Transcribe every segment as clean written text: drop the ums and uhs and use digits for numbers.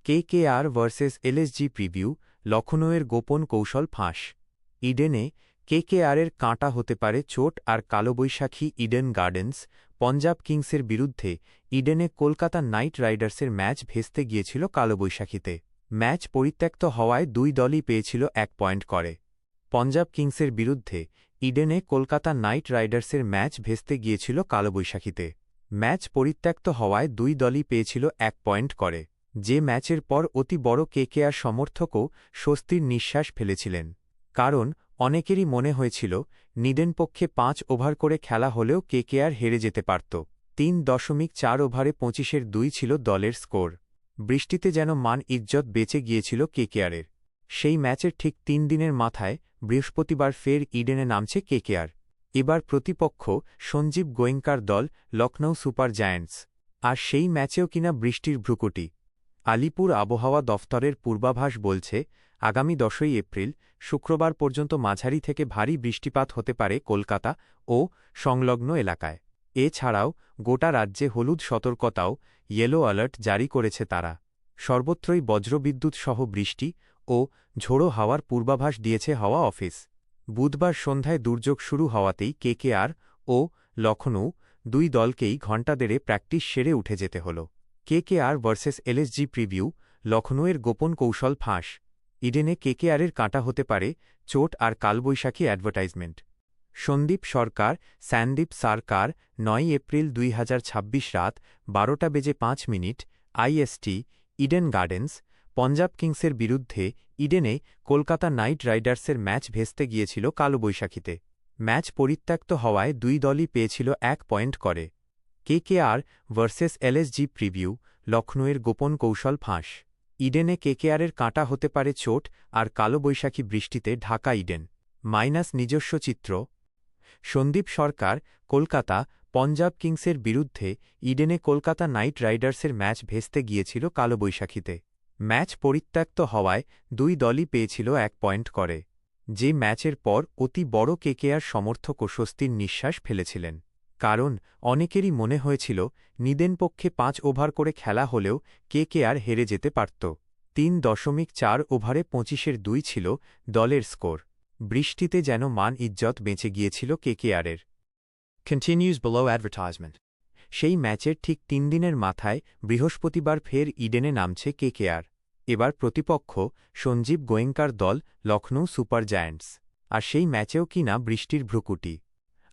KKR versus LSG preview, লখনউয়ের গোপন কৌশল ফাঁস। ইডেনে কেকেআরের কাঁটা হতে পারে চোট আর কালবৈশাখী। ইডেন গার্ডেন্স, পঞ্জাব কিংসের বিরুদ্ধে ইডেনে কলকাতা নাইট রাইডার্সের ম্যাচ ভেস্তে গিয়েছিল কালবৈশাখীতে। ম্যাচ পরিত্যক্ত হওয়ায় দুই দলই পেয়েছিল 1 পয়েন্ট করে। পঞ্জাব কিংসের বিরুদ্ধে ইডেনে কলকাতা নাইট রাইডার্সের ম্যাচ ভেস্তে গিয়েছিল কালবৈশাখীতে। ম্যাচ পরিত্যক্ত হওয়ায় দুই দলই পেয়েছিল 1 পয়েন্ট করে। যে ম্যাচের পর অতি বড় কেকেআর সমর্থকও স্বস্তির নিঃশ্বাস ফেলেছিলেন, কারণ অনেকেরই মনে হয়েছিল নিডেন পক্ষে 5 ওভার করে খেলা হলেও কেকেআর হেরে যেতে পারত। 3.4 ওভারে 25-2 ছিল দলের স্কোর। বৃষ্টিতে যেন মান ইজ্জত বেঁচে গিয়েছিল কেকেআরের। সেই ম্যাচের ঠিক 3 দিনের মাথায় বৃহস্পতিবার ফের ইডেনে নামছে কেকেআর। এবার প্রতিপক্ষ সঞ্জীব গোয়েঙ্কার দল লখনউ সুপার জায়ান্টস। আর সেই ম্যাচেও কিনা বৃষ্টির ভ্রুকুটি। আলিপুর আবহাওয়া দফতরের পূর্বাভাস বলছে, আগামী 10ই এপ্রিল শুক্রবার পর্যন্ত মাঝারি থেকে ভারী বৃষ্টিপাত হতে পারে কলকাতা ও সংলগ্ন এলাকায়। এছাড়াও গোটা রাজ্যে হলুদ সতর্কতাও, ইয়েলো অ্যালার্ট জারি করেছে তারা। সর্বত্রই বজ্রবিদ্যুৎ সহ বৃষ্টি ও ঝোড়ো হাওয়ার পূর্বাভাস দিয়েছে হাওয়া অফিস। বুধবার সন্ধ্যায় দুর্যোগ শুরু হওয়াতেই কেকেআর ও লখনউ দুই দলকেই ঘণ্টা দেড়ে প্র্যাকটিস সেরে উঠে যেতে হল। কেকেআর ভার্সেস এলএসজি প্রিভিউ, লখনউয়ের গোপন কৌশল ফাঁস। ইডেনে কেকেআরের কাঁটা হতে পারে চোট আর কালবৈশাখী অ্যাডভার্টাইজমেন্ট। সন্দীপ সরকার, স্যানদীপ সরকার, 9 এপ্রিল 2026 রাত 12:05 আইএসটি, ইডেন গার্ডেন্স। পঞ্জাব কিংসের বিরুদ্ধে ইডেনে কলকাতা নাইট রাইডার্সের ম্যাচ ভেস্তে গিয়েছিল কালবৈশাখীতে। ম্যাচ পরিত্যক্ত হওয়ায় দুই দলই পেয়েছিল 1 পয়েন্ট করে। কেকেআর ভার্সেস এলএসজি প্রিভিউ, লখনউয়ের গোপন কৌশল ফাঁস। ইডেনে কেকেআরের কাঁটা হতে পারে চোট আর কালবৈশাখী বৃষ্টিতে ঢাকা ইডেন। নিজস্ব চিত্র। সন্দীপ সরকার, কলকাতা। পঞ্জাব কিংসের বিরুদ্ধে ইডেনে কলকাতা নাইট রাইডার্সের ম্যাচ ভেস্তে গিয়েছিল কালবৈশাখীতে। ম্যাচ পরিত্যক্ত হওয়ায় দুই দলই পেয়েছিল 1 পয়েন্ট করে। যে ম্যাচের পর অতি বড় কেকেআর সমর্থকও স্বস্তির নিঃশ্বাস ফেলেছিলেন, কারণ অনেকেরই মনে হয়েছিল নিদেন পক্ষে 5 ওভার করে খেলা হলেও কেকেআর হেরে যেতে পারত। 3.4 ওভারে 25-2 ছিল দলের স্কোর। বৃষ্টিতে যেন মান ইজ্জত বেঁচে গিয়েছিল কেকেআরের। Continues below advertisement. সেই ম্যাচের ঠিক 3 দিনের মাথায় বৃহস্পতিবার ফের ইডেনে নামছে কেকেআর। এবার প্রতিপক্ষ সঞ্জীব গোয়েঙ্কার দল লখনউ সুপার জায়ান্টস। আর সেই ম্যাচেও কিনা বৃষ্টির ভ্রুকুটি।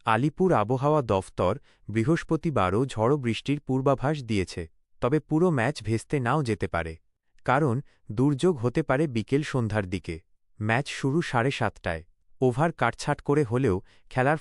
আলিপুর আবহাওয়া দফতর বৃহস্পতিবারও ঝড়ো বৃষ্টির পূর্বাভাস দিয়েছে, তবে পুরো ম্যাচ ভেস্তে নাও যেতে পারে, কারণ দুর্যোগ হতে পারে বিকেল সন্ধ্যার দিকে। ম্যাচ শুরু 7:30টায়। ওভার কাটছাঁট করে হলেও খেলার